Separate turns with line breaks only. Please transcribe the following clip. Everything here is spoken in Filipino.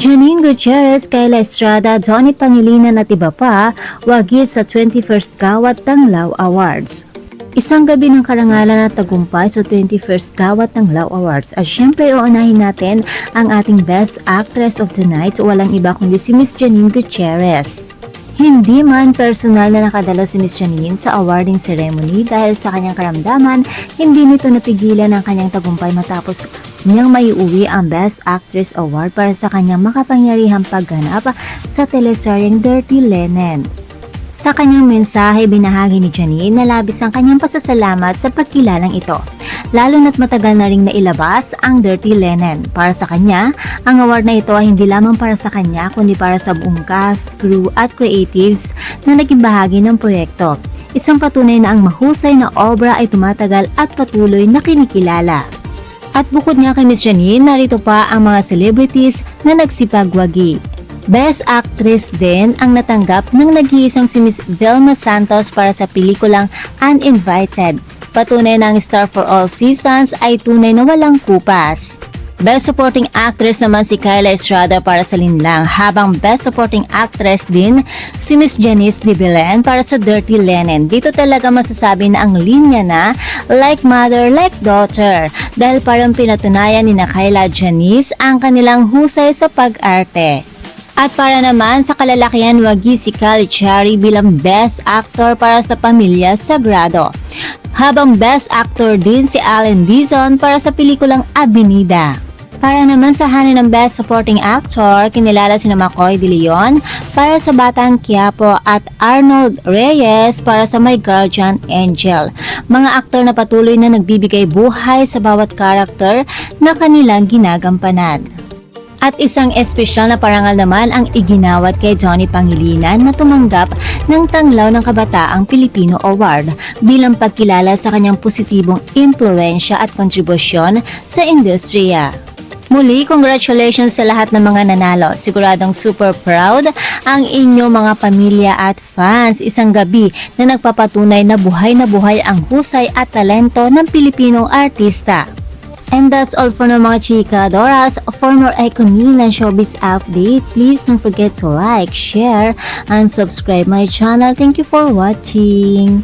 Janine Gutierrez, Kayla Estrada, Johnny Pangilinan at iba pa, wagit sa 21st Kawat Tanglaw Awards. Isang gabi ng karangalan at tagumpay sa 21st Kawat Tanglaw Awards at syempre uunahin natin ang ating Best Actress of the Night, walang iba kundi si Miss Janine Gutierrez. Hindi man personal na nakadalo si Miss Janine sa awarding ceremony dahil sa kanyang karamdaman, hindi nito napigilan ang kanyang tagumpay matapos niyang maiuwi ang Best Actress Award para sa kanyang makapangyarihang pagganap sa teleseryeng Dirty Linen. Sa kanyang mensahe, binahagi ni Janine na labis ang kanyang pasasalamat sa pagkilalang ito, lalo na't matagal na ring nailabas ang Dirty Linen. Para sa kanya, ang award na ito ay hindi lamang para sa kanya kundi para sa buong cast, crew at creatives na naging bahagi ng proyekto. Isang patunay na ang mahusay na obra ay tumatagal at patuloy na kinikilala. At bukod nga kay Miss Janine, narito pa ang mga celebrities na nagsipagwagi. Best Actress din ang natanggap ng nag-iisang si Miss Vilma Santos para sa pelikulang Uninvited. Patunay na ang star for all seasons ay tunay na walang kupas. Best Supporting Actress naman si Kayla Estrada para sa Linlang, habang Best Supporting Actress din si Miss Janice de Belen para sa Dirty Linen. Dito talaga masasabi na ang linya na like mother, like daughter dahil parang pinatunayan ni na Kayla at Janice ang kanilang husay sa pag-arte. At para naman sa kalalakihan, wagi si Kali Cherry bilang Best Actor para sa Pamilya Sagrado. Habang Best Actor din si Allen Dizon para sa pelikulang Avenida. Para naman sa hanin ng Best Supporting Actor, kinilala si McCoy De Leon para sa Batang Quiapo at Arnold Reyes para sa My Guardian Angel. Mga aktor na patuloy na nagbibigay buhay sa bawat karakter na kanilang ginagampanan. At isang espesyal na parangal naman ang iginawad kay Johnny Pangilinan na tumanggap ng Tanglaw ng Kabataang Pilipino Award bilang pagkilala sa kanyang positibong impluensya at kontribusyon sa industriya. Muli, congratulations sa lahat ng mga nanalo. Siguradong super proud ang inyong mga pamilya at fans. Isang gabi na nagpapatunay na buhay ang husay at talento ng Pilipinong artista. And that's all for now mga chika Doras. For more iconic and showbiz update, please don't forget to like, share, and subscribe my channel. Thank you for watching.